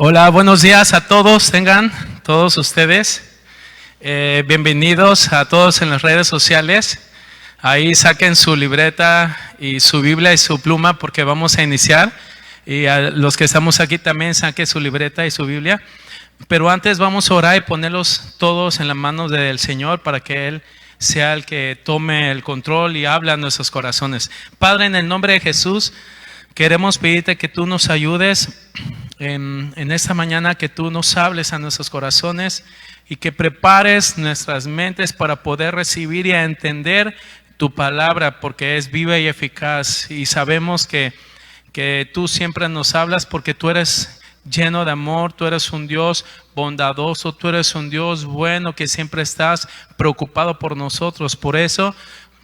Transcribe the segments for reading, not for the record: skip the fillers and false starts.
Hola, buenos días a todos, tengan todos ustedes. Bienvenidos a todos en las redes sociales. Ahí saquen su libreta y su Biblia y su pluma porque vamos a iniciar. Y a los que estamos aquí también saquen su libreta y su Biblia. Pero antes vamos a orar y ponerlos todos en las manos del Señor para que Él sea el que tome el control y habla a nuestros corazones. Padre, en el nombre de Jesús, queremos pedirte que tú nos ayudes en esta mañana, que tú nos hables a nuestros corazones y que prepares nuestras mentes para poder recibir y entender tu palabra, porque es viva y eficaz. Y sabemos que tú siempre nos hablas porque tú eres lleno de amor, tú eres un Dios bondadoso, tú eres un Dios bueno que siempre estás preocupado por nosotros. Por eso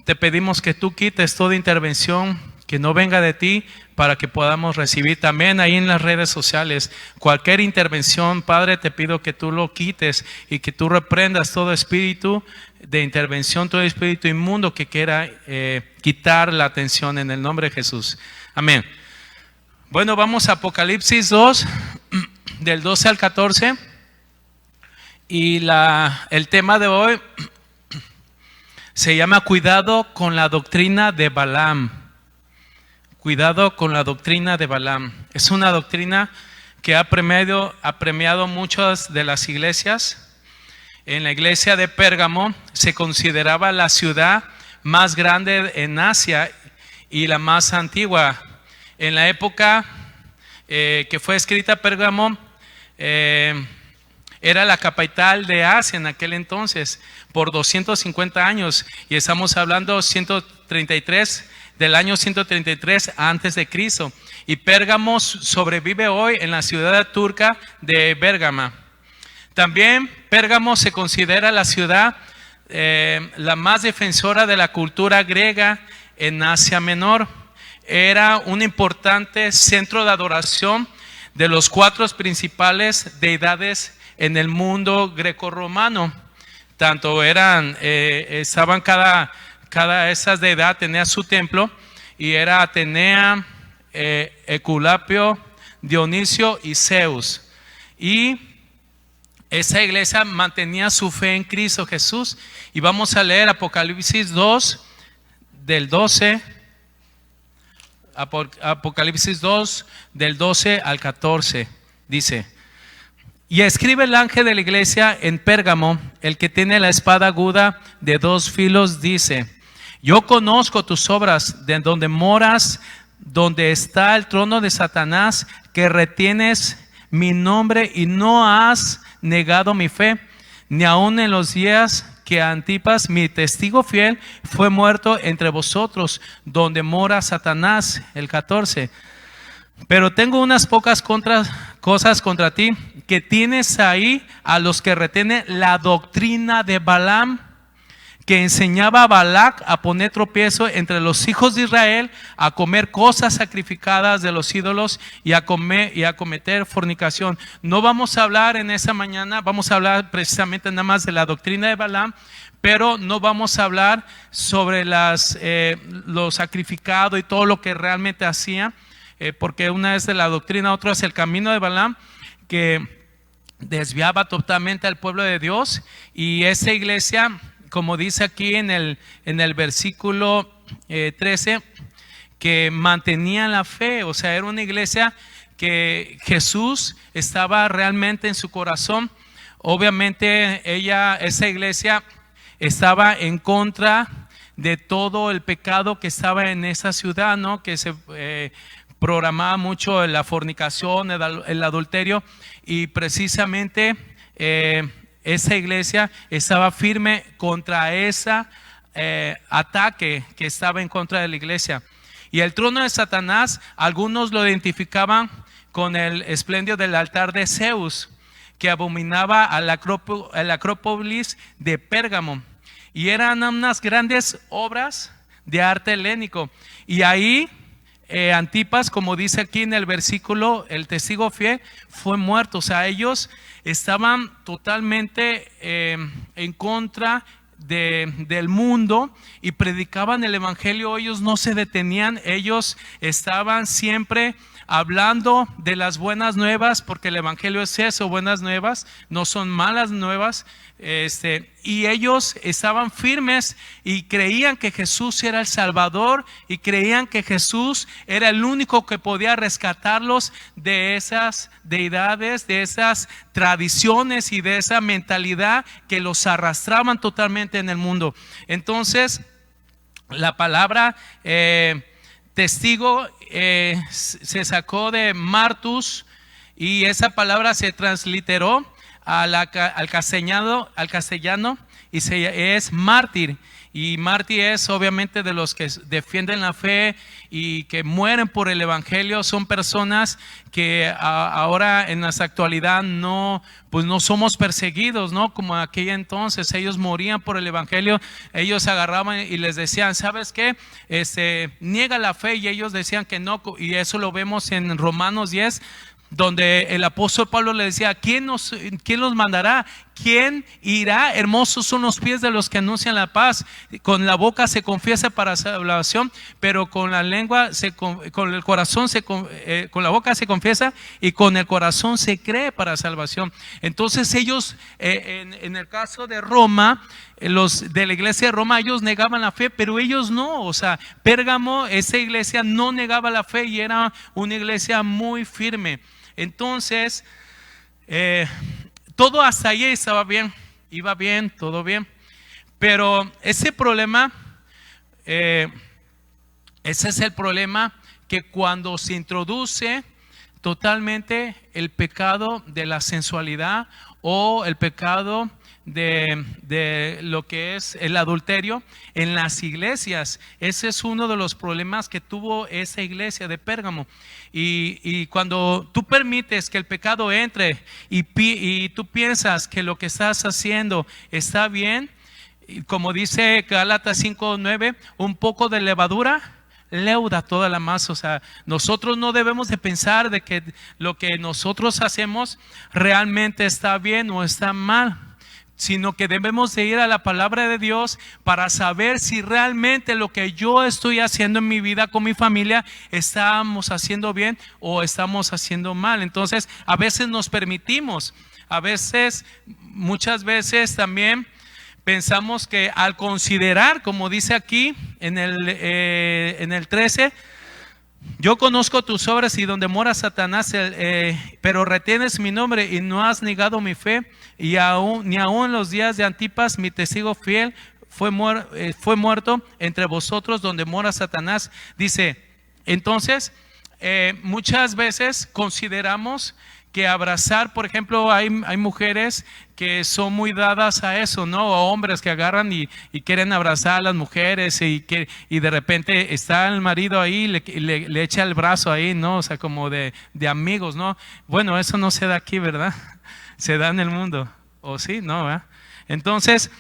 te pedimos que tú quites toda intervención que no venga de ti, para que podamos recibir también ahí en las redes sociales cualquier intervención. Padre, te pido que tú lo quites y que tú reprendas todo espíritu de intervención, todo espíritu inmundo que quiera quitar la atención, en el nombre de Jesús. Amén. Bueno, vamos a Apocalipsis 2, del 12 al 14. Y el tema de hoy se llama Cuidado con la doctrina de Balaam. Cuidado con la doctrina de Balaam. Es una doctrina que ha premiado muchas de las iglesias. En la iglesia de Pérgamo se consideraba la ciudad más grande en Asia y la más antigua. En la época que fue escrita Pérgamo, era la capital de Asia en aquel entonces, por 250 años. Y estamos hablando del año 133 antes de Cristo. Y Pérgamo sobrevive hoy en la ciudad turca de Bérgama. También Pérgamo se considera la ciudad la más defensora de la cultura griega en Asia Menor. Era un importante centro de adoración de los 4 principales deidades en el mundo grecorromano. Tanto estaban cada esa deidad tenía su templo, y era Atenea, Esculapio, Dionisio y Zeus. Y esa iglesia mantenía su fe en Cristo Jesús. Y vamos a leer Apocalipsis 2 del 12. Apocalipsis 2 del 12 al 14 dice: y escribe el ángel de la iglesia en Pérgamo, el que tiene la espada aguda de 2 filos, dice: yo conozco tus obras, de donde moras, donde está el trono de Satanás, que retienes mi nombre y no has negado mi fe, ni aun en los días que Antipas, mi testigo fiel, fue muerto entre vosotros, donde mora Satanás. El 14. Pero tengo unas pocas cosas contra ti, que tienes ahí a los que retienen la doctrina de Balaam, que enseñaba a Balac a poner tropiezo entre los hijos de Israel, a comer cosas sacrificadas de los ídolos y a cometer fornicación. No vamos a hablar en esa mañana, vamos a hablar precisamente nada más de la doctrina de Balaam, pero no vamos a hablar sobre lo sacrificado y todo lo que realmente hacía, porque una es de la doctrina, otra es el camino de Balaam, que desviaba totalmente al pueblo de Dios. Y esa iglesia, como dice aquí en el versículo 13, que mantenía la fe. O sea, era una iglesia que Jesús estaba realmente en su corazón. Obviamente esa iglesia estaba en contra de todo el pecado que estaba en esa ciudad, ¿no? Que se programaba mucho la fornicación, el adulterio, y precisamente esa iglesia estaba firme contra ese ataque que estaba en contra de la iglesia. Y el trono de Satanás, algunos lo identificaban con el esplendido del altar de Zeus, que abominaba a la Acrópolis de Pérgamo. Y eran unas grandes obras de arte helénico. Y ahí Antipas, como dice aquí en el versículo, el testigo fiel, fue muerto. O sea, ellos estaban totalmente en contra del mundo y predicaban el evangelio. Ellos no se detenían, ellos estaban siempre hablando de las buenas nuevas, porque el evangelio es eso, buenas nuevas, no son malas nuevas. Y ellos estaban firmes y creían que Jesús era el Salvador y creían que Jesús era el único que podía rescatarlos de esas deidades, de esas tradiciones y de esa mentalidad que los arrastraban totalmente en el mundo. Entonces, la palabra testigo se sacó de martus, y esa palabra se transliteró al castellano y es mártir. Y mártir es obviamente de los que defienden la fe y que mueren por el evangelio. Son personas que ahora en la actualidad no somos perseguidos, ¿no? Como aquella entonces ellos morían por el evangelio. Ellos agarraban y les decían, ¿sabes qué? Niega la fe, y ellos decían que no. Y eso lo vemos en Romanos 10, donde el apóstol Pablo le decía, ¿quién los mandará? ¿Quién irá? Hermosos son los pies de los que anuncian la paz. Con la boca se confiesa para salvación, pero con la lengua, con el corazón, con la boca se confiesa y con el corazón se cree para salvación. Entonces ellos, en el caso de Roma, los de la iglesia de Roma, ellos negaban la fe, pero ellos no. O sea, Pérgamo, esa iglesia no negaba la fe y era una iglesia muy firme. Entonces, todo hasta ahí estaba bien, iba bien, todo bien. Pero ese problema, ese es el problema, que cuando se introduce totalmente el pecado de la sensualidad o el pecado de lo que es el adulterio en las iglesias. Ese es uno de los problemas que tuvo esa iglesia de Pérgamo. Y cuando tú permites que el pecado entre y tú piensas que lo que estás haciendo está bien, como dice Gálatas 5:9, un poco de levadura leuda toda la masa. O sea, nosotros no debemos de pensar de que lo que nosotros hacemos realmente está bien o está mal, sino que debemos de ir a la palabra de Dios para saber si realmente lo que yo estoy haciendo en mi vida con mi familia estamos haciendo bien o estamos haciendo mal. Entonces, a veces nos permitimos, muchas veces también pensamos que al considerar, como dice aquí en el 13, yo conozco tus obras y donde mora Satanás, pero retienes mi nombre y no has negado mi fe, y ni aún en los días de Antipas, mi testigo fiel, fue muerto entre vosotros donde mora Satanás. Dice, entonces, muchas veces consideramos que abrazar, por ejemplo, hay mujeres que son muy dadas a eso, ¿no? O hombres que agarran y quieren abrazar a las mujeres y de repente está el marido ahí y le echa el brazo ahí, ¿no? O sea, como de amigos, ¿no? Bueno, eso no se da aquí, ¿verdad? Se da en el mundo. ¿O sí? No, ¿verdad? Entonces,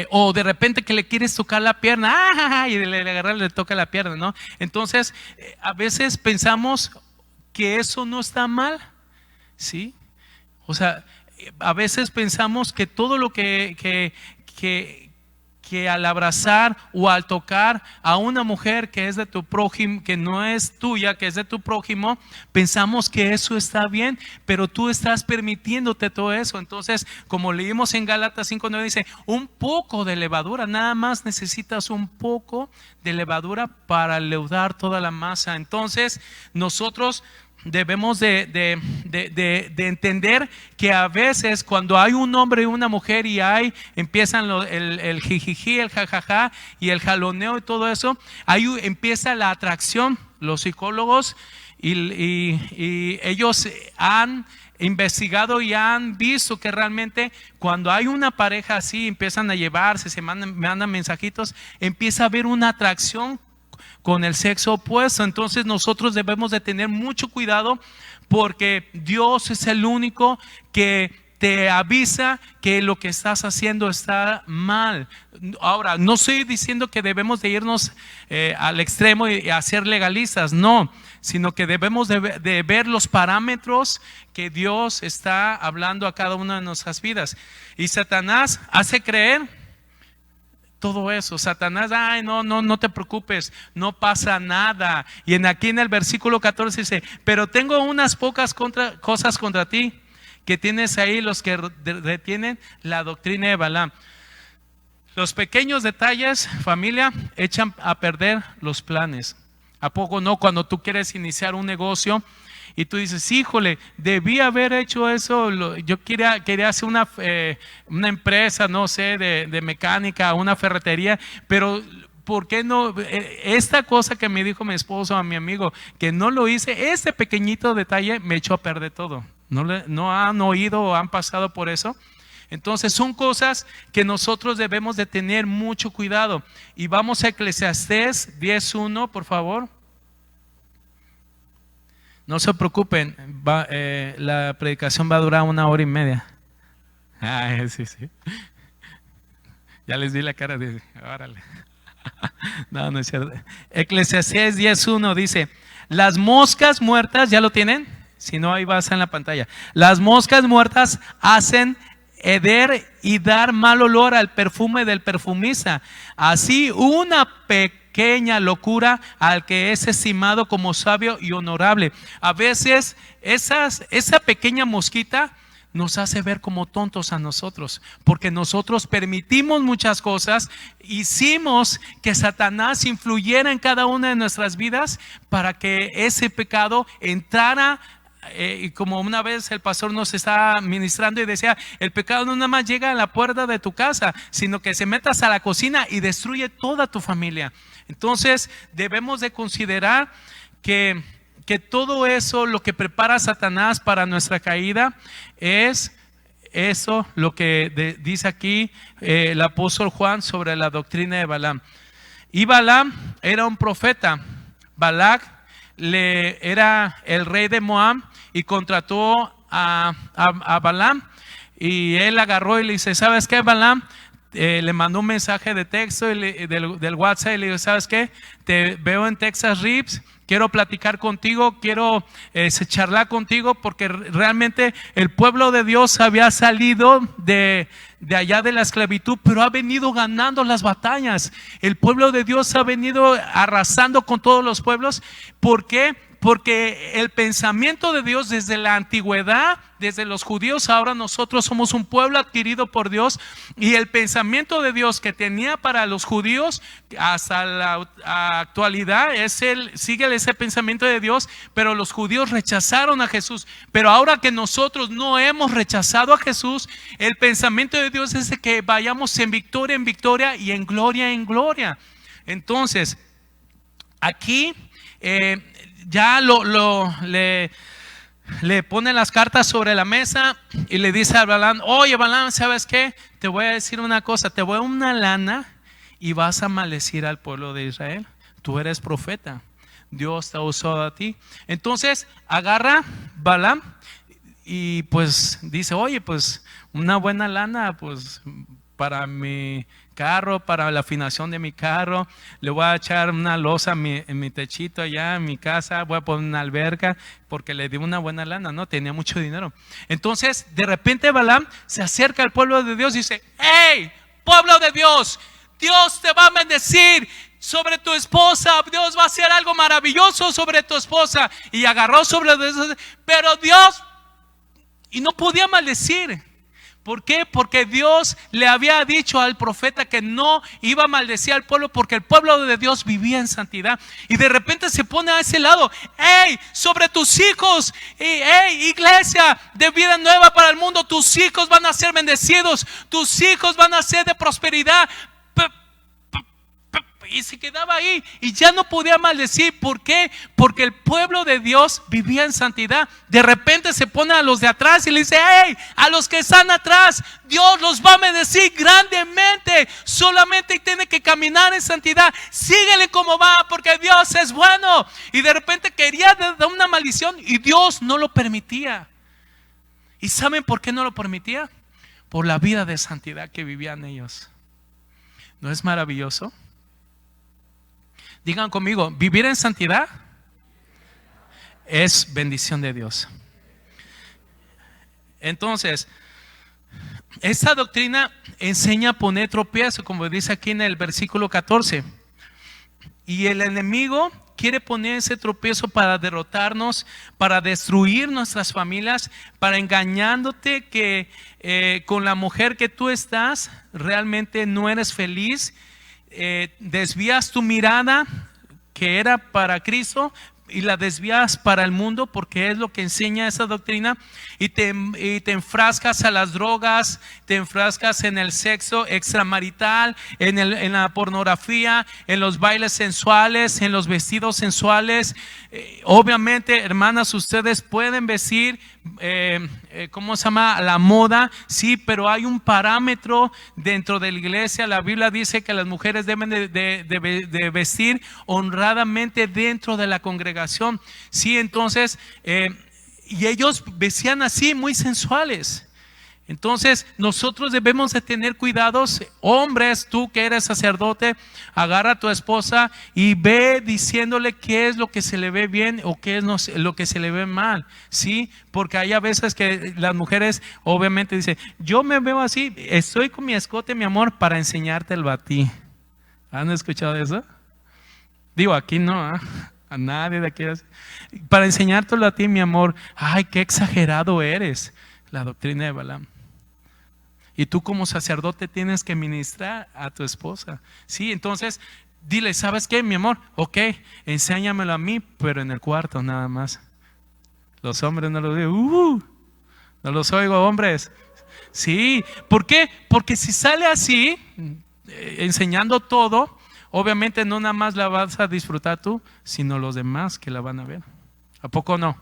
o de repente que le quieres tocar la pierna, y le agarra, le toca la pierna, ¿no? Entonces, a veces pensamos que eso no está mal, ¿sí? O sea, a veces pensamos que todo lo que al abrazar o al tocar a una mujer que es de tu prójimo, que no es tuya, que es de tu prójimo, pensamos que eso está bien, pero tú estás permitiéndote todo eso. Entonces, como leímos en Gálatas 5:9, dice, un poco de levadura, nada más necesitas un poco de levadura para leudar toda la masa. Entonces, nosotros debemos de entender que a veces cuando hay un hombre y una mujer y empiezan el jijiji, el jajaja y el jaloneo y todo eso, ahí empieza la atracción. Los psicólogos y ellos han investigado y han visto que realmente cuando hay una pareja así, empiezan a llevarse, se mandan mensajitos, empieza a haber una atracción con el sexo opuesto. Entonces nosotros debemos de tener mucho cuidado, porque Dios es el único que te avisa que lo que estás haciendo está mal. Ahora, no estoy diciendo que debemos de irnos al extremo y a ser legalistas, no, sino que debemos de ver los parámetros que Dios está hablando a cada una de nuestras vidas. Y Satanás hace creer todo eso. Satanás, ay, no te preocupes, no pasa nada. Y aquí en el versículo 14 dice, pero tengo unas pocas cosas contra ti, que tienes ahí los que retienen la doctrina de Balaam. Los pequeños detalles, familia, echan a perder los planes. ¿A poco no? Cuando tú quieres iniciar un negocio y tú dices, híjole, debí haber hecho eso. Yo quería hacer una empresa, no sé, de mecánica, una ferretería, pero ¿por qué no? Esta cosa que me dijo mi esposo a mi amigo, que no lo hice, este pequeñito detalle me echó a perder todo. ¿No han oído o han pasado por eso? Entonces son cosas que nosotros debemos de tener mucho cuidado. Y vamos a Eclesiastés 10:1, por favor. No se preocupen, la predicación va a durar 1 hora y media. Sí. Ya les di la cara de, órale. No es cierto. Eclesiastés 10:1 dice, las moscas muertas, ¿ya lo tienen? Si no, ahí vas en la pantalla. Las moscas muertas hacen heder y dar mal olor al perfume del perfumista. Así una pequeña locura al que es estimado como sabio y honorable. A veces esa pequeña mosquita nos hace ver como tontos a nosotros, porque nosotros permitimos muchas cosas, hicimos que Satanás influyera en cada una de nuestras vidas para que ese pecado entrara. Y como una vez el pastor nos estaba ministrando y decía, el pecado no nada más llega a la puerta de tu casa, sino que se metas a la cocina y destruye toda tu familia. Entonces debemos de considerar que todo eso, lo que prepara Satanás para nuestra caída, es eso lo que dice aquí el apóstol Juan sobre la doctrina de Balaam. Y Balaam era un profeta. Balac era el rey de Moab y contrató a Balaam, y él agarró y le dice, ¿sabes qué, Balaam? Le mandó un mensaje de texto del WhatsApp y le dijo, ¿sabes qué? Te veo en Texas Ribs, quiero platicar contigo, quiero charlar contigo, porque realmente el pueblo de Dios había salido de allá de la esclavitud, pero ha venido ganando las batallas. El pueblo de Dios ha venido arrasando con todos los pueblos. ¿Por qué? Porque el pensamiento de Dios desde la antigüedad, desde los judíos, ahora nosotros somos un pueblo adquirido por Dios, y el pensamiento de Dios que tenía para los judíos hasta la actualidad sigue ese pensamiento de Dios, pero los judíos rechazaron a Jesús. Pero ahora que nosotros no hemos rechazado a Jesús, el pensamiento de Dios es de que vayamos en victoria y en gloria. Entonces, aquí ya le pone las cartas sobre la mesa y le dice a Balaam, oye Balaam, ¿sabes qué? Te voy a decir una cosa, te voy a dar una lana y vas a maldecir al pueblo de Israel. Tú eres profeta, Dios te ha usado a ti. Entonces agarra Balaam y pues dice, oye, pues una buena lana, pues para mi carro, para la afinación de mi carro, le voy a echar una losa en mi techito allá en mi casa, voy a poner una alberca, porque le di una buena lana, no tenía mucho dinero. Entonces de repente Balaam se acerca al pueblo de Dios y dice, hey, pueblo de Dios, Dios te va a bendecir sobre tu esposa, Dios va a hacer algo maravilloso sobre tu esposa. Y agarró sobre eso, pero Dios, y no podía maldecir. ¿Por qué? Porque Dios le había dicho al profeta que no iba a maldecir al pueblo, porque el pueblo de Dios vivía en santidad. Y de repente se pone a ese lado, hey, sobre tus hijos, hey, iglesia de vida nueva para el mundo, tus hijos van a ser bendecidos, tus hijos van a ser de prosperidad. Y se quedaba ahí y ya no podía maldecir. ¿Por qué? Porque el pueblo de Dios vivía en santidad. De repente se pone a los de atrás y le dice, hey, a los que están atrás, Dios los va a bendecir grandemente. Solamente tiene que caminar en santidad. Síguele como va, porque Dios es bueno. Y de repente quería dar una maldición y Dios no lo permitía. ¿Y saben por qué no lo permitía? Por la vida de santidad que vivían ellos. ¿No es maravilloso? Digan conmigo, vivir en santidad es bendición de Dios. Entonces, esta doctrina enseña a poner tropiezo, como dice aquí en el versículo 14. Y el enemigo quiere poner ese tropiezo para derrotarnos, para destruir nuestras familias, para engañándote que con la mujer que tú estás realmente no eres feliz. Desvías tu mirada que era para Cristo y la desvías para el mundo, porque es lo que enseña esa doctrina, y te enfrascas a las drogas, te enfrascas en el sexo extramarital, en la pornografía, en los bailes sensuales, en los vestidos sensuales. Obviamente, hermanas, ustedes pueden vestir ¿cómo se llama? La moda, sí, pero hay un parámetro dentro de la iglesia. La Biblia dice que las mujeres deben de vestir honradamente dentro de la congregación, sí. Entonces y ellos vestían así, muy sensuales. Entonces nosotros debemos de tener cuidados. Hombres, tú que eres sacerdote, agarra a tu esposa y ve diciéndole qué es lo que se le ve bien o qué es lo que se le ve mal, ¿sí? Porque hay a veces que las mujeres obviamente dicen: yo me veo así, estoy con mi escote, mi amor, para enseñártelo a ti. ¿Han escuchado eso? Digo, aquí no, ¿eh? A nadie de aquí. Para enseñártelo a ti, mi amor. Ay, qué exagerado eres. La doctrina de Balaam. Y tú como sacerdote tienes que ministrar a tu esposa, ¿sí? Entonces dile: ¿sabes qué, mi amor? Ok, enséñamelo a mí, pero en el cuarto nada más. Los hombres no los digo, no los oigo, hombres. Sí, ¿por qué? Porque si sale así, enseñando todo, obviamente no nada más la vas a disfrutar tú, sino los demás que la van a ver. ¿A poco no?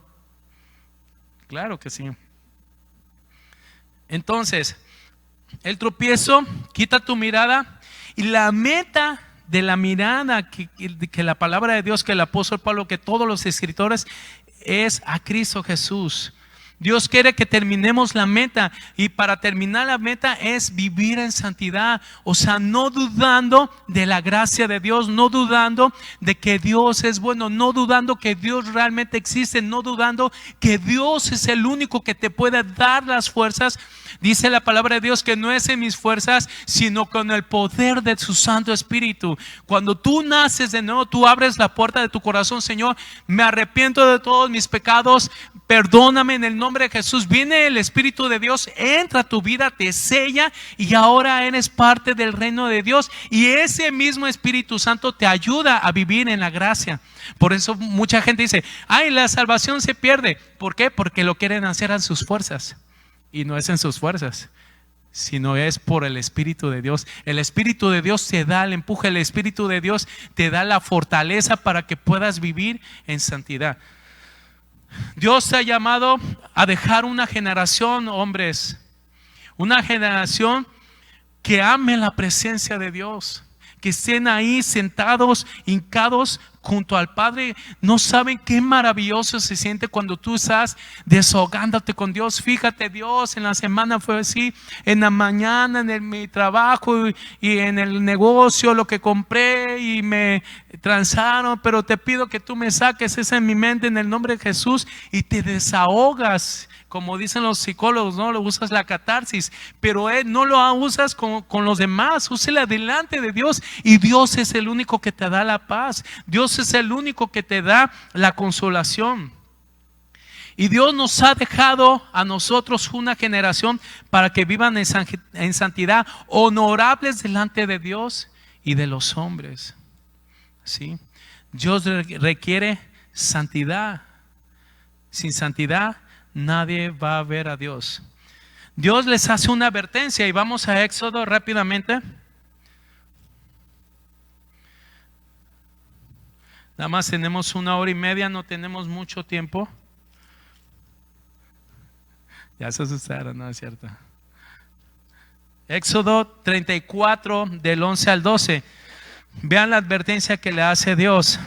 Claro que sí. Entonces, el tropiezo quita tu mirada, y la meta de la mirada que la palabra de Dios, que el apóstol Pablo, que todos los escritores, es a Cristo Jesús. Dios quiere que terminemos la meta, y para terminar la meta es vivir en santidad. O sea, no dudando de la gracia de Dios, no dudando de que Dios es bueno, no dudando que Dios realmente existe, no dudando que Dios es el único que te puede dar las fuerzas. Dice la palabra de Dios que no es en mis fuerzas, sino con el poder de su Santo Espíritu. Cuando tú naces de nuevo, tú abres la puerta de tu corazón: Señor, me arrepiento de todos mis pecados, perdóname en el nombre de Jesús. Viene el Espíritu de Dios, entra a tu vida, te sella, y ahora eres parte del reino de Dios. Y ese mismo Espíritu Santo te ayuda a vivir en la gracia. Por eso mucha gente dice: ay, la salvación se pierde. ¿Por qué? Porque lo quieren hacer a sus fuerzas. Y no es en sus fuerzas, sino es por el Espíritu de Dios. El Espíritu de Dios te da el empuje, el Espíritu de Dios te da la fortaleza para que puedas vivir en santidad. Dios te ha llamado a dejar una generación, hombres, una generación que ame la presencia de Dios, que estén ahí sentados, hincados junto al Padre. No saben qué maravilloso se siente cuando tú estás desahogándote con Dios. Fíjate, Dios, en la semana fue así, en la mañana en mi trabajo y en el negocio, lo que compré y me transaron, pero te pido que tú me saques eso en mi mente en el nombre de Jesús, y te desahogas. Como dicen los psicólogos, no lo usas la catarsis, pero no lo usas con los demás. Úsela delante de Dios, y Dios es el único que te da la paz. Dios es el único que te da la consolación. Y Dios nos ha dejado a nosotros una generación para que vivan en santidad, honorables delante de Dios y de los hombres. ¿Sí? Dios requiere santidad. Sin santidad nadie va a ver a Dios. Dios les hace una advertencia, y vamos a Éxodo rápidamente. Nada más tenemos 1 hora y media, no tenemos mucho tiempo. Ya se asustaron, ¿no es cierto? Éxodo 34 del 11 al 12. Vean la advertencia que le hace Dios.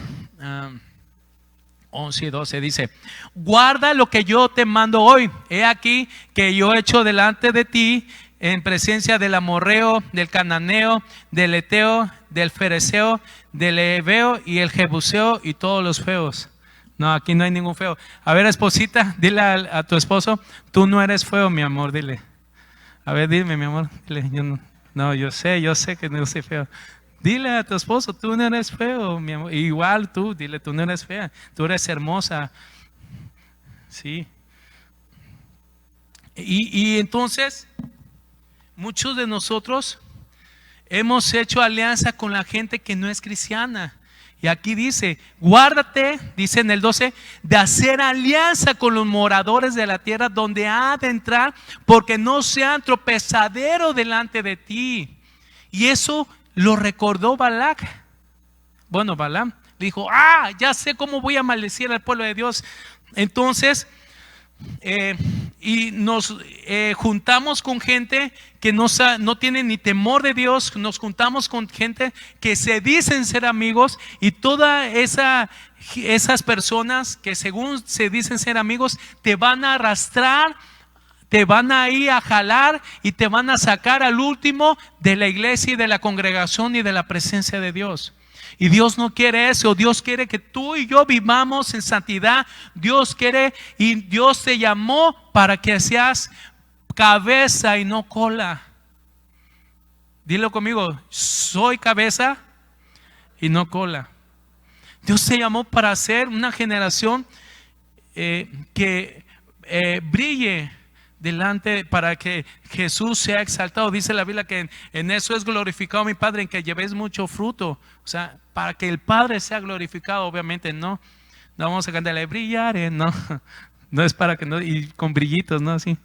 11 y 12 dice: guarda lo que yo te mando hoy. He aquí que yo he hecho delante de ti, en presencia del amorreo, del cananeo, del eteo, del fereceo, del heveo y el jebuseo y todos los feos. No, aquí no hay ningún feo. A ver, esposita, dile a tu esposo: tú no eres feo, mi amor, dile. A ver, dime, mi amor. Dile, yo sé que no soy feo. Dile a tu esposo, tú no eres feo, mi amor. Igual tú, dile, tú no eres fea, tú eres hermosa. Sí. Y entonces, muchos de nosotros hemos hecho alianza con la gente que no es cristiana. Y aquí dice, guárdate, dice en el 12, de hacer alianza con los moradores de la tierra donde ha de entrar, porque no sean tropezadero delante de ti. Y eso lo recordó Balac. Bueno, Balaam dijo, ya sé cómo voy a maldecir al pueblo de Dios. Entonces, y nos juntamos con gente que no tiene ni temor de Dios. Nos juntamos con gente que se dicen ser amigos, y todas esas personas que según se dicen ser amigos te van a arrastrar, te van a ir a jalar y te van a sacar al último de la iglesia y de la congregación y de la presencia de Dios. Y Dios no quiere eso. Dios quiere que tú y yo vivamos en santidad. Dios quiere, y Dios te llamó para que seas cabeza y no cola. Dilo conmigo, soy cabeza y no cola. Dios te llamó para ser una generación que brille delante, para que Jesús sea exaltado. Dice la Biblia que en eso es glorificado mi Padre, en que llevéis mucho fruto. O sea, para que el Padre sea glorificado. Obviamente no vamos a cantarle brillaré, no es para que no, y con brillitos, no, así.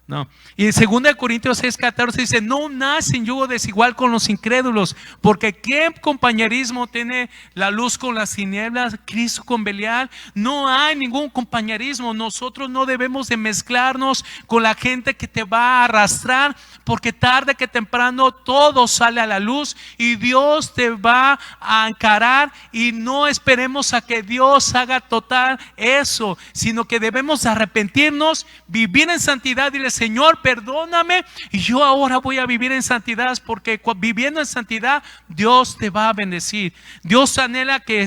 No. Y en 2 Corintios 6:14 dice, no nacen yugo desigual con los incrédulos, porque ¿qué compañerismo tiene la luz con las tinieblas? Cristo con Belial. No hay ningún compañerismo. Nosotros no debemos de mezclarnos con la gente que te va a arrastrar, porque tarde que temprano todo sale a la luz y Dios te va a encarar. Y no esperemos a que Dios haga total eso, sino que debemos arrepentirnos, vivir en santidad y decirle, Señor, perdóname, y yo ahora voy a vivir en santidad, porque viviendo en santidad Dios te va a bendecir. Dios anhela que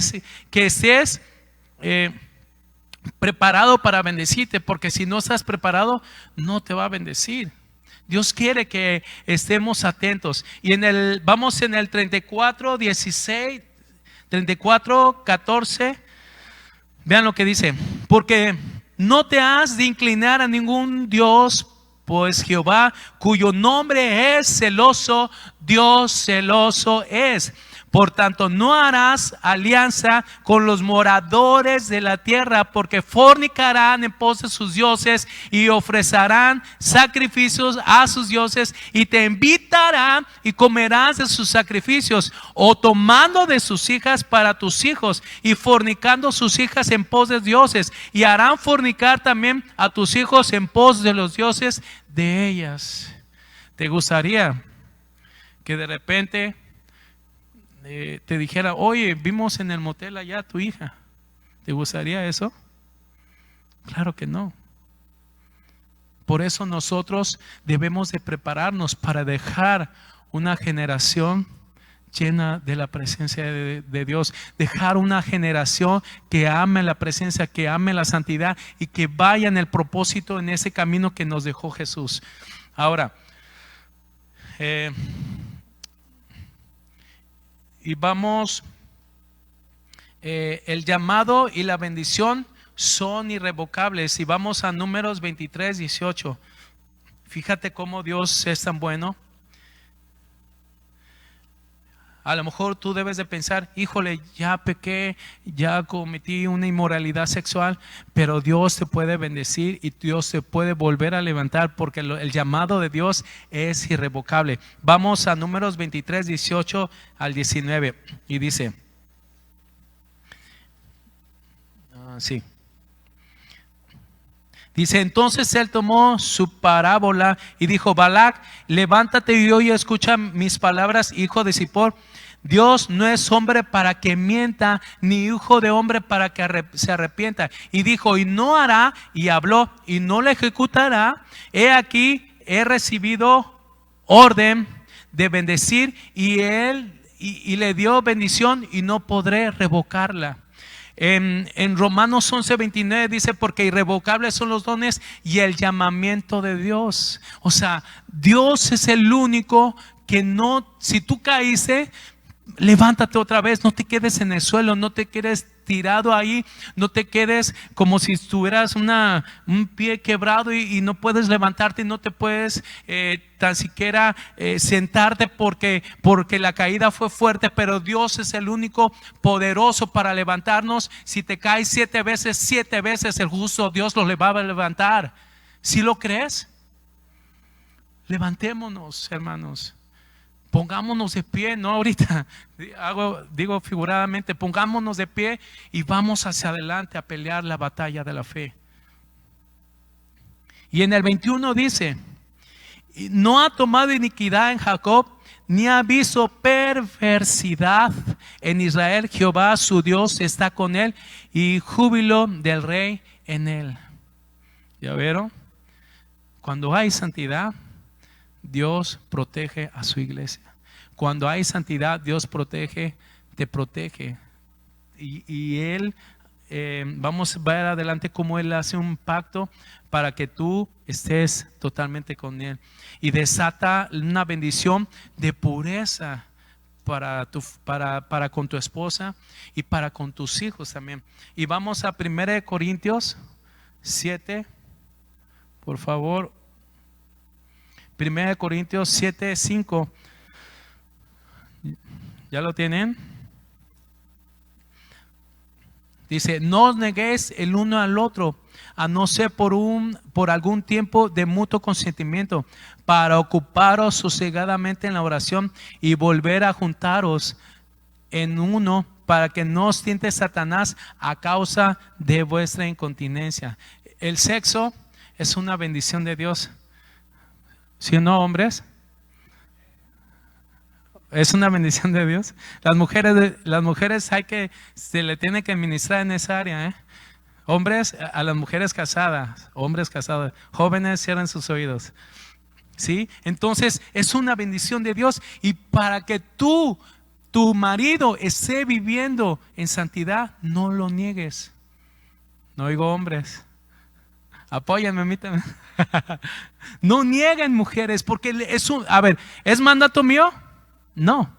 estés preparado para bendecirte, porque si no estás preparado no te va a bendecir. Dios quiere que estemos atentos. Y vamos en el 34:16, 34:14. Vean lo que dice: porque no te has de inclinar a ningún Dios, pues Jehová, cuyo nombre es celoso, Dios celoso es. Por tanto, no harás alianza con los moradores de la tierra, porque fornicarán en pos de sus dioses y ofrecerán sacrificios a sus dioses, y te invitarán y comerás de sus sacrificios, o tomando de sus hijas para tus hijos y fornicando sus hijas en pos de dioses, y harán fornicar también a tus hijos en pos de los dioses de ellas. ¿Te gustaría que de repente te dijera, oye, vimos en el motel allá a tu hija? ¿Te gustaría eso? Claro que no. Por eso nosotros debemos de prepararnos para dejar una generación llena de la presencia de Dios. Dejar una generación que ame la presencia, que ame la santidad, y que vaya en el propósito, en ese camino que nos dejó Jesús. Ahora, y vamos, el llamado y la bendición son irrevocables. Y vamos a Números 23:18. Fíjate cómo Dios es tan bueno. A lo mejor tú debes de pensar, híjole, ya pequé, ya cometí una inmoralidad sexual, pero Dios te puede bendecir y Dios te puede volver a levantar, porque el llamado de Dios es irrevocable. Vamos a Números 23:18 al 19, y dice, sí. Dice, entonces él tomó su parábola y dijo, Balac, levántate y oye, escucha mis palabras, hijo de Zippor. Dios no es hombre para que mienta, ni hijo de hombre para que se arrepienta. Y dijo, y no hará, y habló, y no le ejecutará. He aquí, he recibido orden de bendecir, y él y le dio bendición, y no podré revocarla. En Romanos 11:29 dice, porque irrevocables son los dones y el llamamiento de Dios. O sea, Dios es el único que no, si tú caíste, levántate otra vez, no te quedes en el suelo, no te quedes tirado ahí, no te quedes como si tuvieras un pie quebrado y no puedes levantarte y no te puedes tan siquiera sentarte porque la caída fue fuerte, pero Dios es el único poderoso para levantarnos. Si te caes 7 veces el justo Dios los va a levantar. ¿Sí lo crees? Levantémonos, hermanos. Pongámonos de pie, no ahorita, digo figuradamente, pongámonos de pie y vamos hacia adelante a pelear la batalla de la fe. Y en el 21 dice, no ha tomado iniquidad en Jacob, ni ha visto perversidad en Israel. Jehová su Dios está con él y júbilo del rey en él. ¿Ya vieron? Cuando hay santidad, Dios protege a su iglesia. Cuando hay santidad, Dios te protege. Y Él, vamos a ver adelante cómo Él hace un pacto para que tú estés totalmente con Él. Y desata una bendición de pureza para con tu esposa y para con tus hijos también. Y vamos a 1 Corintios 7, por favor. 1 Corintios 7, 5. ¿Ya lo tienen? Dice, no os neguéis el uno al otro, a no ser por algún tiempo de mutuo consentimiento, para ocuparos sosegadamente en la oración y volver a juntaros en uno, para que no os tiente Satanás a causa de vuestra incontinencia. El sexo es una bendición de Dios. ¿Sí o no, hombres? Es una bendición de Dios. Las mujeres se le tiene que ministrar en esa área, Hombres, a las mujeres casadas, hombres casados, jóvenes, cierren sus oídos. ¿Sí? Entonces es una bendición de Dios. Y para que tu marido esté viviendo en santidad, no lo niegues. No oigo hombres. Apóyame a mí también. No nieguen, mujeres, porque ¿es mandato mío? No,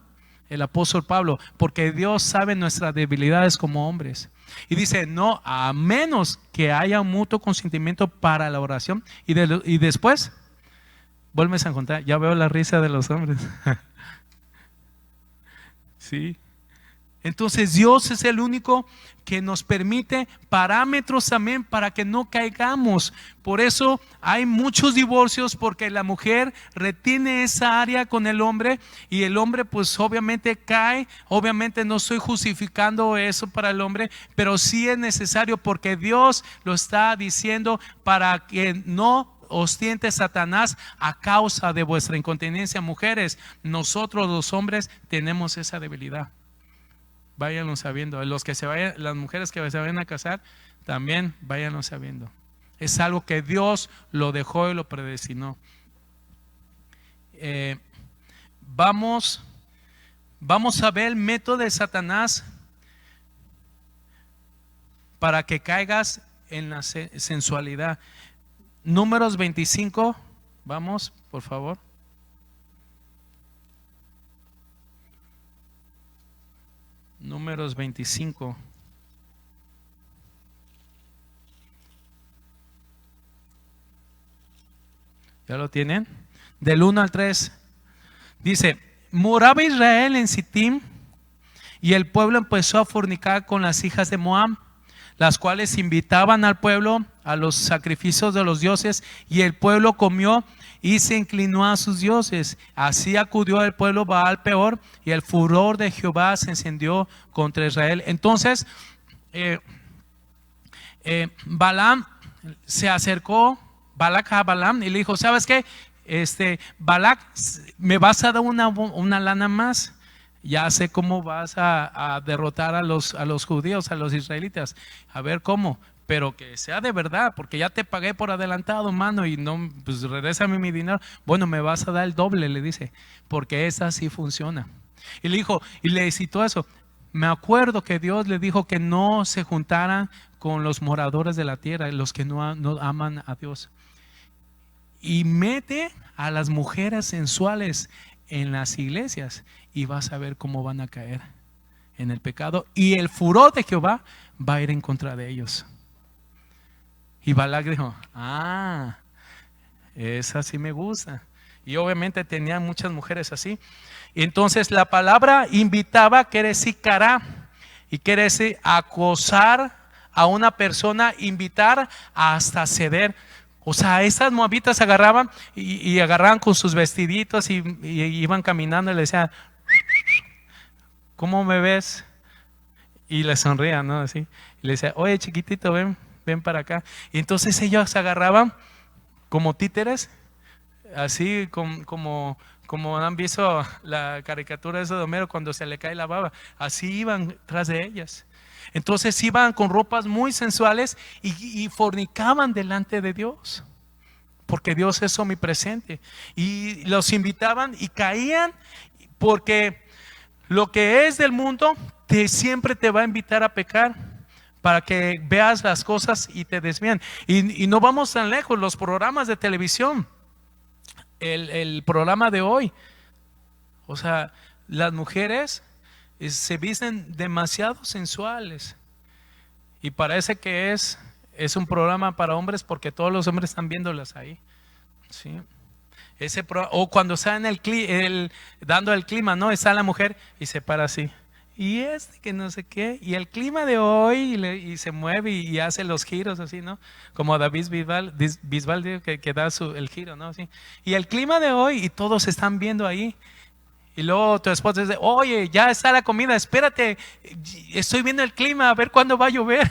el apóstol Pablo, porque Dios sabe nuestras debilidades como hombres. Y dice, no, a menos que haya un mutuo consentimiento para la oración. Y después, vuelves a encontrar, ya veo la risa de los hombres. Sí. Entonces Dios es el único que nos permite parámetros también para que no caigamos. Por eso hay muchos divorcios, porque la mujer retiene esa área con el hombre y el hombre pues obviamente cae. Obviamente no estoy justificando eso para el hombre, pero sí es necesario, porque Dios lo está diciendo para que no os tiente Satanás a causa de vuestra incontinencia. Mujeres, nosotros los hombres tenemos esa debilidad. Váyanlo sabiendo. Las mujeres que se vayan a casar, también váyanlo sabiendo. Es algo que Dios lo dejó y lo predestinó. Vamos a ver el método de Satanás para que caigas en la sensualidad. Números 25, vamos, por favor. Números 25. ¿Ya lo tienen? Del 1 al 3. Dice, moraba Israel en Sittim, y el pueblo empezó a fornicar con las hijas de Moab, las cuales invitaban al pueblo a los sacrificios de los dioses, y el pueblo comió y se inclinó a sus dioses. Así acudió el pueblo Baal Peor, y el furor de Jehová se encendió contra Israel. Entonces Balaam se acercó, Balac a Balaam, y le dijo, ¿sabes qué? Balac, me vas a dar una lana más. Ya sé cómo vas a derrotar a los judíos, a los israelitas. A ver cómo, pero que sea de verdad, porque ya te pagué por adelantado, mano, y no, pues regrésame mi dinero. Bueno, me vas a dar el doble, le dice, porque esa sí funciona. Y le dijo, y le citó eso. me acuerdo que Dios le dijo que no se juntaran con los moradores de la tierra, los que no aman a Dios. Y mete a las mujeres sensuales en las iglesias y vas a ver cómo van a caer en el pecado. Y el furor de Jehová va a ir en contra de ellos. Y Balac dijo, esa sí me gusta. Y obviamente tenía muchas mujeres así. Y entonces la palabra invitaba quiere decir cara, y quiere decir acosar a una persona, invitar hasta ceder. O sea, estas moabitas agarraban y agarraban con sus vestiditos y iban caminando y le decían, ¿cómo me ves? Y le sonrían, ¿no? Así. Y le decía, oye chiquitito, ven para acá. Y entonces ellos se agarraban como títeres, así como han visto la caricatura esa de Homero cuando se le cae la baba. Así iban tras de ellas. Entonces iban con ropas muy sensuales y fornicaban delante de Dios, porque Dios es omnipresente. Y los invitaban y caían, porque lo que es del mundo siempre te va a invitar a pecar, para que veas las cosas y te desvían. Y no vamos tan lejos, los programas de televisión, el programa de hoy, o sea, las mujeres se visten demasiado sensuales y parece que es un programa para hombres, porque todos los hombres están viéndolas ahí, ¿sí? O cuando está dando el clima, ¿no? Está la mujer y se para así. Y que no sé qué, y el clima de hoy, y se mueve y hace los giros así, ¿no? Como David Bisbal que da el giro, ¿no? Así. Y el clima de hoy, y todos están viendo ahí. Y luego tu esposa dice, oye, ya está la comida, espérate, estoy viendo el clima, a ver cuándo va a llover.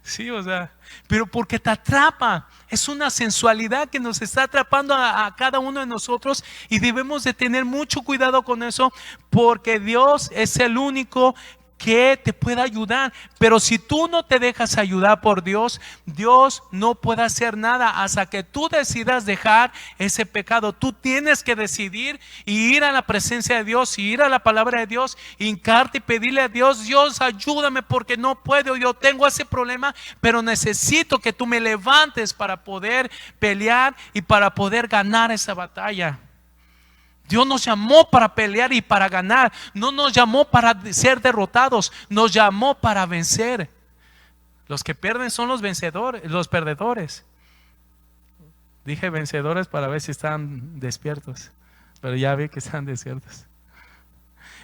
Sí, o sea, pero porque te atrapa. Es una sensualidad que nos está atrapando a cada uno de nosotros, y debemos de tener mucho cuidado con eso, porque Dios es el único que te puede ayudar. Pero si tú no te dejas ayudar por Dios, Dios no puede hacer nada hasta que tú decidas dejar ese pecado. Tú tienes que decidir y ir a la presencia de Dios, y ir a la palabra de Dios, hincarte y pedirle a Dios, Dios ayúdame porque no puedo, yo tengo ese problema, pero necesito que tú me levantes para poder pelear y para poder ganar esa batalla. Dios nos llamó para pelear y para ganar. No nos llamó para ser derrotados, nos llamó para vencer. Los que pierden son los vencedores, los perdedores. Dije vencedores para ver si están despiertos, pero ya vi que están despiertos.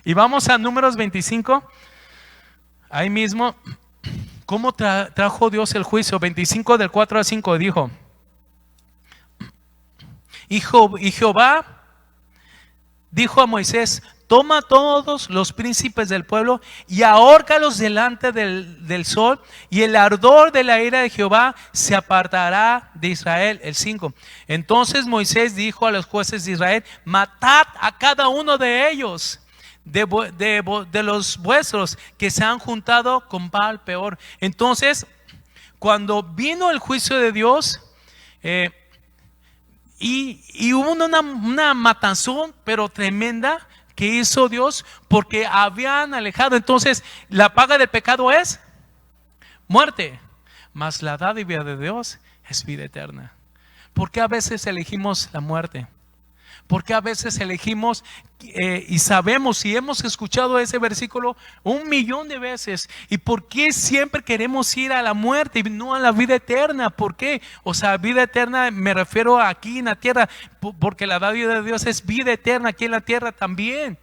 Y vamos a Números 25. Ahí mismo, ¿cómo trajo Dios el juicio? 25 del 4 al 5 dijo: y Jehová dijo a Moisés: toma todos los príncipes del pueblo y ahórcalos delante del sol, y el ardor de la ira de Jehová se apartará de Israel. El 5. Entonces Moisés dijo a los jueces de Israel: matad a cada uno de ellos, de los vuestros que se han juntado con Baal Peor. Entonces, cuando vino el juicio de Dios, y hubo una matanzón, pero tremenda, que hizo Dios, porque habían alejado. Entonces, la paga del pecado es muerte, mas la dádiva de Dios es vida eterna. ¿Por qué a veces elegimos la muerte? ¿Por qué a veces elegimos y sabemos y hemos escuchado ese versículo 1,000,000 de veces? ¿Y por qué siempre queremos ir a la muerte y no a la vida eterna? ¿Por qué? O sea, vida eterna me refiero aquí en la tierra, porque la dádiva de Dios es vida eterna aquí en la tierra también.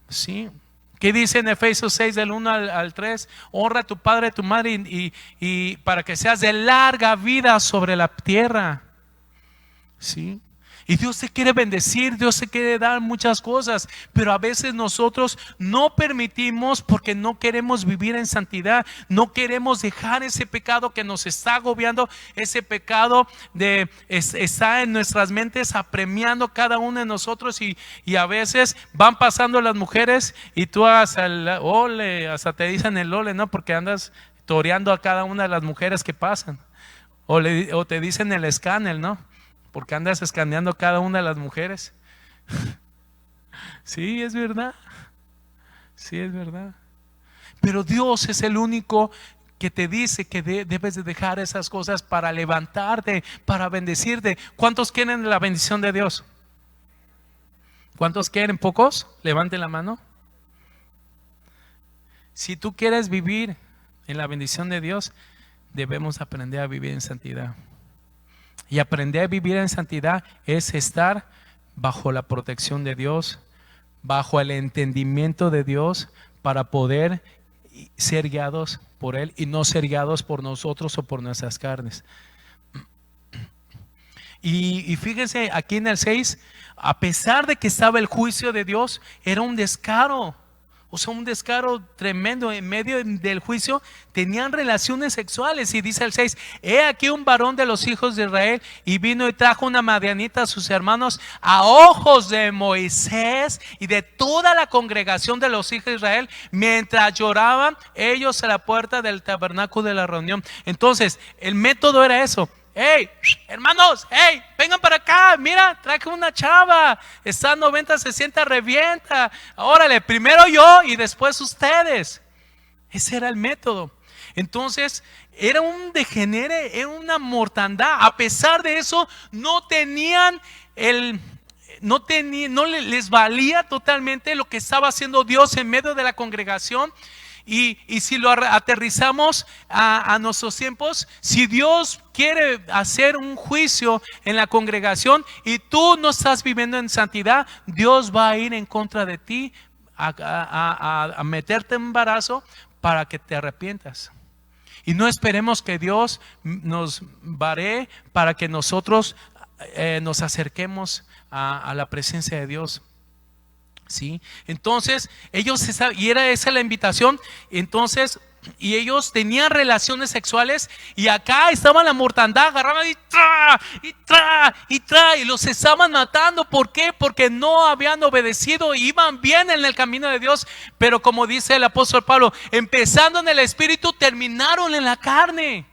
¿Sí? ¿Qué dice en Efesios 6 del 1 al 3? Honra a tu padre y a tu madre y para que seas de larga vida sobre la tierra. ¿Sí? Y Dios te quiere bendecir, Dios te quiere dar muchas cosas, pero a veces nosotros no permitimos, porque no queremos vivir en santidad, no queremos dejar ese pecado que nos está agobiando, ese pecado está en nuestras mentes apremiando cada uno de nosotros, y a veces van pasando las mujeres y tú hasta te dicen el ole, ¿no? Porque andas toreando a cada una de las mujeres que pasan, o te dicen el escáner, ¿no? Porque andas escaneando cada una de las mujeres. Sí, es verdad. Sí, es verdad. Pero Dios es el único que te dice que debes de dejar esas cosas para levantarte, para bendecirte. ¿Cuántos quieren la bendición de Dios? ¿Cuántos quieren? ¿Pocos? Levanten la mano. Si tú quieres vivir en la bendición de Dios, debemos aprender a vivir en santidad. Y aprender a vivir en santidad es estar bajo la protección de Dios, bajo el entendimiento de Dios, para poder ser guiados por Él y no ser guiados por nosotros o por nuestras carnes. Y fíjense aquí en el 6, a pesar de que estaba el juicio de Dios, era un descaro. O sea, un descaro tremendo. En medio del juicio tenían relaciones sexuales. Y dice el 6: he aquí un varón de los hijos de Israel, y vino y trajo una madianita a sus hermanos a ojos de Moisés y de toda la congregación de los hijos de Israel, mientras lloraban ellos a la puerta del tabernáculo de la reunión. Entonces, el método era eso. Hey, hermanos, hey, vengan para acá. Mira, traje una chava. Está 90, 60, revienta. Órale, primero yo y después ustedes. Ese era el método. Entonces, era un degenere, era una mortandad. A pesar de eso, no les valía totalmente lo que estaba haciendo Dios en medio de la congregación. Y si lo aterrizamos a nuestros tiempos, si Dios quiere hacer un juicio en la congregación y tú no estás viviendo en santidad, Dios va a ir en contra de ti a meterte en embarazo para que te arrepientas. Y no esperemos que Dios nos varee para que nosotros nos acerquemos a la presencia de Dios. ¿Sí? Entonces ellos, y era esa la invitación. Entonces, y ellos tenían relaciones sexuales, y acá estaba la mortandad, agarraban y los estaban matando. ¿Por qué? Porque no habían obedecido, iban bien en el camino de Dios, pero como dice el apóstol Pablo, empezando en el espíritu, terminaron en la carne.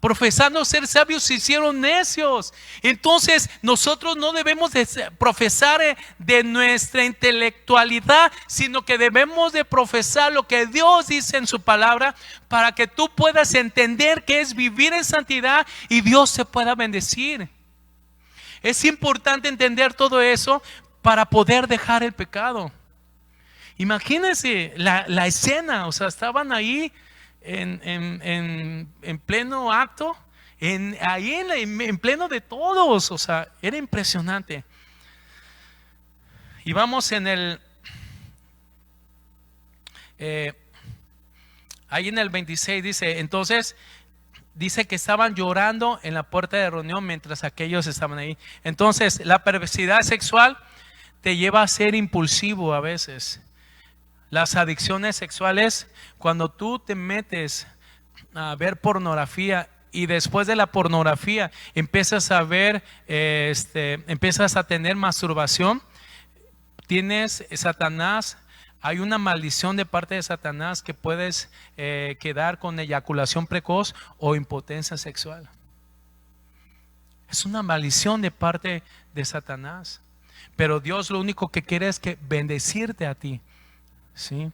Profesando ser sabios, se hicieron necios. Entonces nosotros no debemos de profesar de nuestra intelectualidad, sino que debemos de profesar lo que Dios dice en su palabra, para que tú puedas entender qué es vivir en santidad y Dios te pueda bendecir. Es importante entender todo eso para poder dejar el pecado. Imagínense la escena. O sea, estaban ahí en pleno acto, ahí en pleno de todos. O sea, era impresionante. Y vamos en el ahí en el 26 dice: entonces dice que estaban llorando en la puerta de reunión mientras aquellos estaban ahí. Entonces la perversidad sexual te lleva a ser impulsivo a veces. Las adicciones sexuales, cuando tú te metes a ver pornografía y después de la pornografía empiezas a ver, empiezas a tener masturbación, tienes Satanás. Hay una maldición de parte de Satanás que puedes quedar con eyaculación precoz o impotencia sexual. Es una maldición de parte de Satanás. Pero Dios lo único que quiere es que bendecirte a ti. ¿Sí?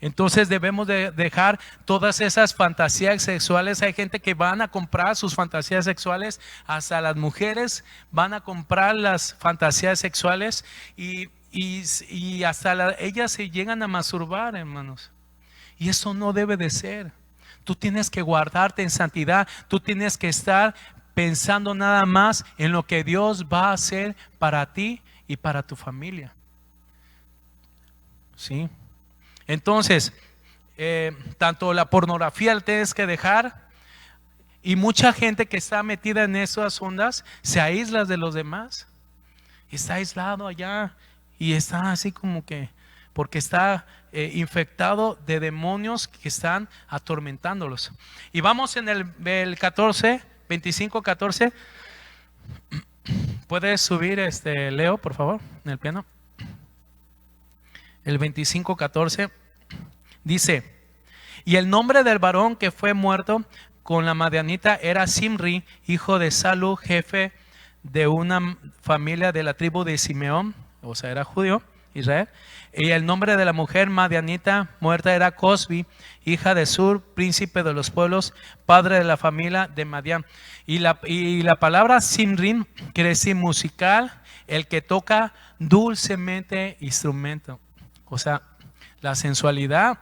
Entonces debemos de dejar todas esas fantasías sexuales. Hay gente que van a comprar sus fantasías sexuales, hasta las mujeres van a comprar las fantasías sexuales y hasta ellas se llegan a masturbar, hermanos. Y eso no debe de ser. Tú tienes que guardarte en santidad. Tú tienes que estar pensando nada más en lo que Dios va a hacer para ti y para tu familia. ¿Sí? Entonces, tanto la pornografía la tienes que dejar, y mucha gente que está metida en esas ondas se aísla de los demás. Está aislado allá y está así como que, porque está infectado de demonios que están atormentándolos. Y vamos en el 14, 25, 14. ¿Puedes subir Leo, por favor, en el piano? El 25:14 dice: y el nombre del varón que fue muerto con la madianita era Simri, hijo de Salu, jefe de una familia de la tribu de Simeón, o sea, era judío. Israel. Y el nombre de la mujer madianita muerta era Cosbi, hija de Sur, príncipe de los pueblos, padre de la familia de Madián. Y la palabra Simrim quiere decir musical, el que toca dulcemente instrumento. O sea, la sensualidad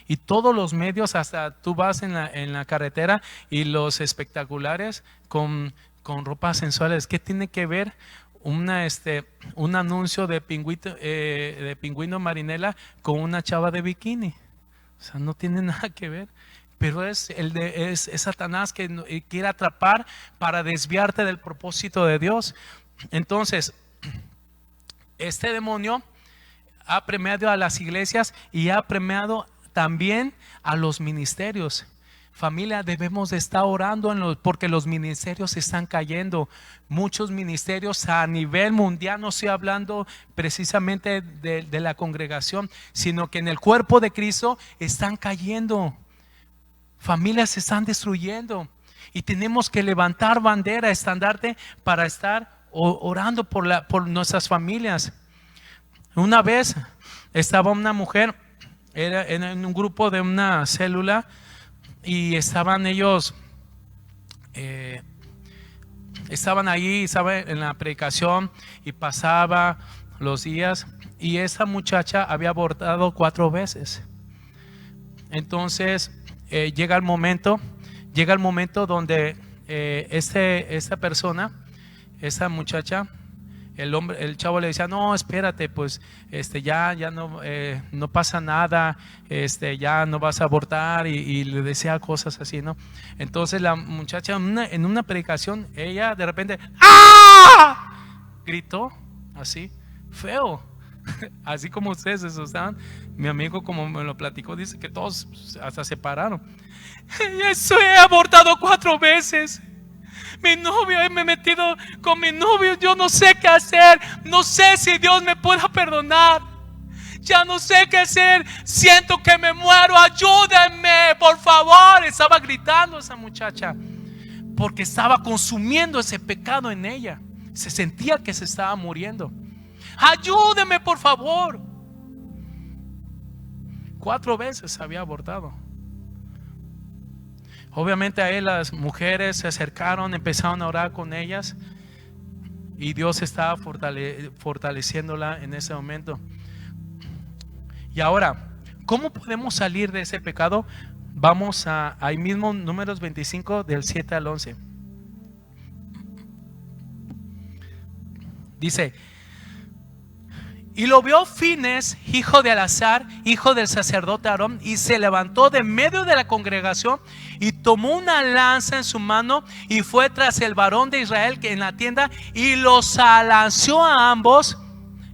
y todos los medios, hasta tú vas en la carretera y los espectaculares con ropas sensuales. ¿Qué tiene que ver un anuncio de pingüino marinela con una chava de bikini? O sea, no tiene nada que ver. Pero es Satanás que quiere atrapar para desviarte del propósito de Dios. Entonces, este demonio ha premiado a las iglesias y ha premiado también a los ministerios. Familia, debemos de estar orando porque los ministerios están cayendo. Muchos ministerios a nivel mundial, no estoy hablando precisamente de la congregación, sino que en el cuerpo de Cristo están cayendo. Familias se están destruyendo y tenemos que levantar bandera, estandarte, para estar orando por nuestras familias. Una vez estaba una mujer, era en un grupo de una célula, y estaban ellos, estaban ahí, estaba en la predicación, y pasaba los días, y esa muchacha había abortado 4 veces. Entonces llega el momento donde esta persona, esta muchacha, el chavo le decía: no, espérate, pues ya no pasa nada, ya no vas a abortar, y le decía cosas así, ¿no? Entonces la muchacha en una predicación, ella de repente ¡ah!, gritó así, feo, así como ustedes se asustaban. Mi amigo, como me lo platicó, dice que todos hasta se pararon. Eso, he abortado 4 veces. Mi novio, me he metido con mi novio, yo no sé qué hacer, no sé si Dios me pueda perdonar, ya no sé qué hacer, siento que me muero, ayúdenme, por favor. Estaba gritando esa muchacha porque estaba consumiendo ese pecado en ella, se sentía que se estaba muriendo. Ayúdenme, por favor. 4 veces había abortado. Obviamente ahí las mujeres se acercaron, empezaron a orar con ellas, y Dios estaba fortaleciéndola en ese momento. Y ahora, ¿cómo podemos salir de ese pecado? Vamos ahí mismo, Números 25, del 7 al 11. Dice: y lo vio Fines, hijo de Eleazar, hijo del sacerdote Aarón, y se levantó de medio de la congregación y tomó una lanza en su mano y fue tras el varón de Israel que en la tienda, y los alanceó a ambos.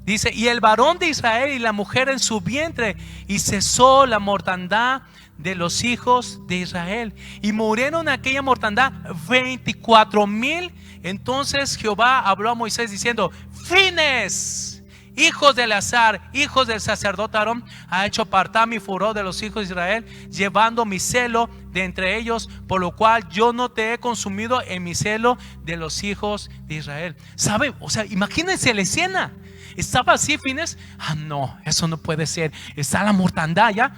Dice: y el varón de Israel y la mujer en su vientre, y cesó la mortandad de los hijos de Israel, y murieron en aquella mortandad 24,000. Entonces Jehová habló a Moisés diciendo: Fines, hijos de Eleazar, hijos del sacerdote Aarón, ha hecho apartar mi furor de los hijos de Israel, llevando mi celo de entre ellos, por lo cual yo no te he consumido en mi celo de los hijos de Israel. ¿Sabe? O sea, imagínense la escena. Estaba así Fines. No, eso no puede ser. Está la mortandad ya.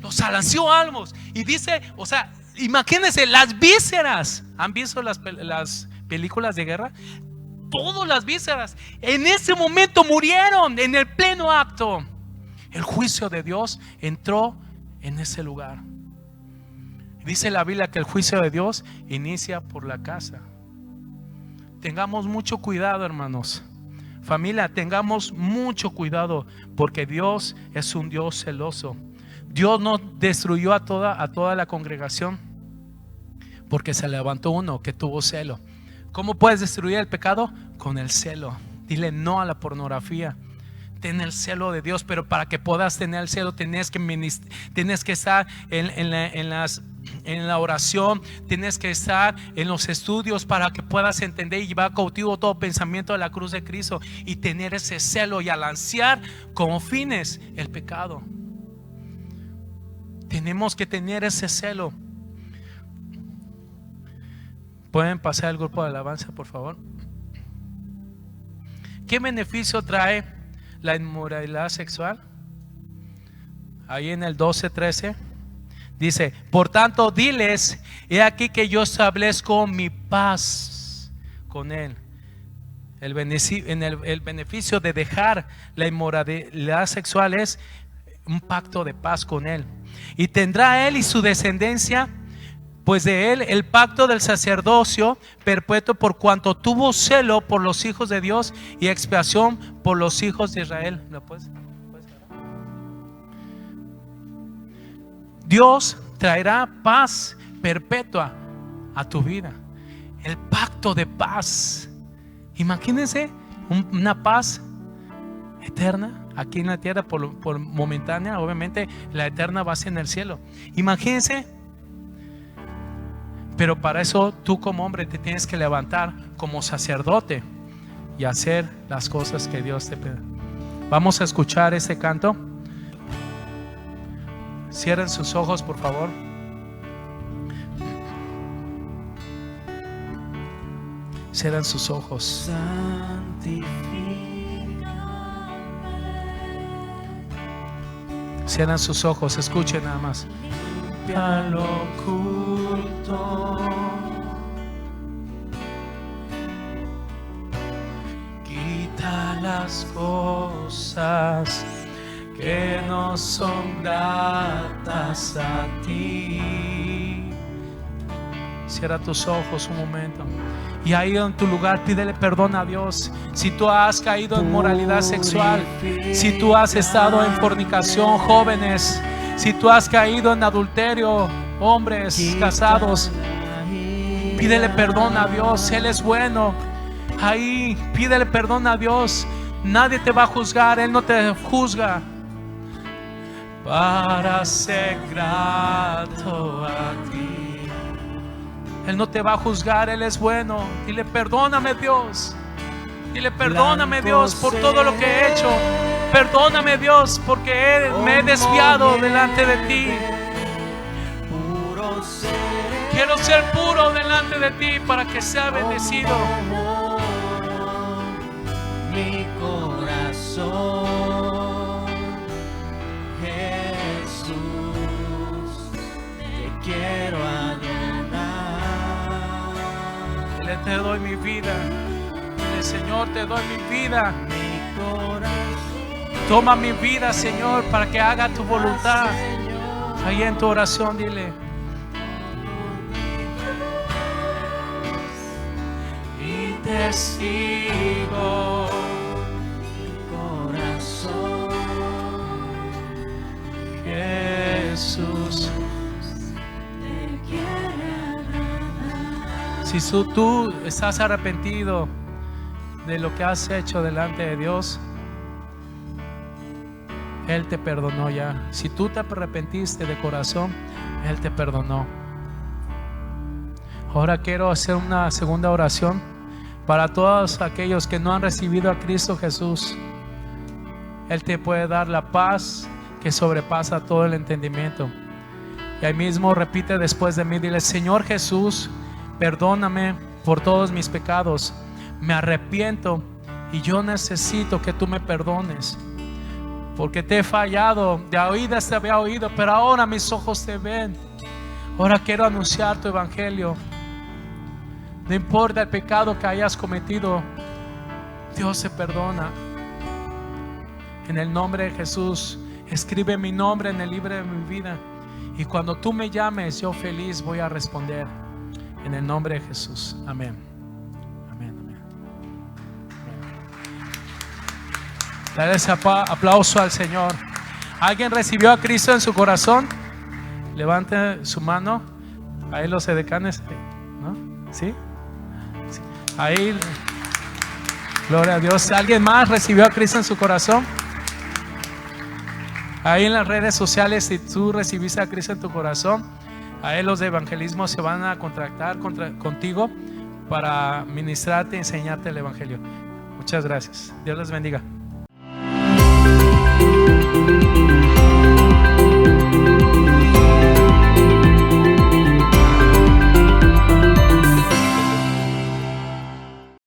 Los alanceó almos. Y dice, o sea, imagínense las vísceras. ¿Han visto las películas de guerra? Todas las vísceras en ese momento murieron en el pleno acto. El juicio de Dios entró en ese lugar. Dice la Biblia que el juicio de Dios inicia por la casa. Tengamos mucho cuidado, hermanos. Familia, tengamos mucho cuidado, porque Dios es un Dios celoso. Dios no destruyó a toda la congregación porque se levantó uno que tuvo celo. ¿Cómo puedes destruir el pecado? Con el celo. Dile no a la pornografía. Ten el celo de Dios, pero para que puedas tener el celo tienes que estar en la oración, tienes que estar en los estudios para que puedas entender y llevar cautivo todo pensamiento de la cruz de Cristo, y tener ese celo y alancear como Fines el pecado. Tenemos que tener ese celo. ¿Pueden pasar el grupo de alabanza, por favor? ¿Qué beneficio trae la inmoralidad sexual? Ahí en el 12:13 dice: por tanto diles, he aquí que yo establezco mi paz con él. El beneficio de dejar la inmoralidad sexual es un pacto de paz con él. Y tendrá él y su descendencia pues de él el pacto del sacerdocio perpetuo, por cuanto tuvo celo por los hijos de Dios y expiación por los hijos de Israel. ¿Lo puedes? Dios traerá paz perpetua a tu vida. El pacto de paz. Imagínense una paz eterna aquí en la tierra por momentánea. Obviamente la eterna va a ser en el cielo. Imagínense. Pero para eso tú como hombre te tienes que levantar como sacerdote y hacer las cosas que Dios te pide. Vamos a escuchar ese canto. Cierren sus ojos, por favor. Cierren sus ojos. Cierren sus ojos, escuchen nada más. Limpia lo oculto, quita las cosas que no son gratas a ti. Cierra tus ojos un momento. Y ahí en tu lugar pídele perdón a Dios. Si tú has caído en moralidad sexual, si tú has estado en fornicación, jóvenes, si tú has caído en adulterio, hombres casados, pídele perdón a Dios. Él es bueno. Ahí pídele perdón a Dios. Nadie te va a juzgar, Él no te juzga. Para ser grato a ti, Él no te va a juzgar, Él es bueno. Dile perdóname Dios. Dile perdóname Dios por todo lo que he hecho. Perdóname Dios porque me he desviado delante de ti. Quiero ser puro delante de ti para que sea bendecido mi corazón. Jesús, te quiero adorar. Le te doy mi vida. Dile, Señor, te doy mi vida. Mi corazón. Toma mi vida, Señor, para que haga tu voluntad. Ahí en tu oración, dile. Y te sigo, corazón, Jesús. Si tú estás arrepentido de lo que has hecho delante de Dios, Él te perdonó ya. Si tú te arrepentiste de corazón, Él te perdonó. Ahora quiero hacer una segunda oración para todos aquellos que no han recibido a Cristo Jesús. Él te puede dar la paz que sobrepasa todo el entendimiento. Y ahí mismo repite después de mí, dile: Señor Jesús, perdóname por todos mis pecados. Me arrepiento y yo necesito que tú me perdones. Porque te he fallado, de oídas te había oído, pero ahora mis ojos te ven. Ahora quiero anunciar tu evangelio. No importa el pecado que hayas cometido, Dios te perdona. En el nombre de Jesús, escribe mi nombre en el libro de mi vida. Y cuando tú me llames, yo feliz voy a responder. En el nombre de Jesús. Amén. Amén, amén. Dale ese aplauso al Señor. ¿Alguien recibió a Cristo en su corazón? Levante su mano. Ahí los edecanes, ¿no? ¿Sí? Sí. Ahí. Gloria a Dios. ¿Alguien más recibió a Cristo en su corazón? Ahí en las redes sociales, si tú recibiste a Cristo en tu corazón, ahí los de evangelismo se van a contactar contigo para ministrarte y enseñarte el evangelio. Muchas gracias. Dios les bendiga.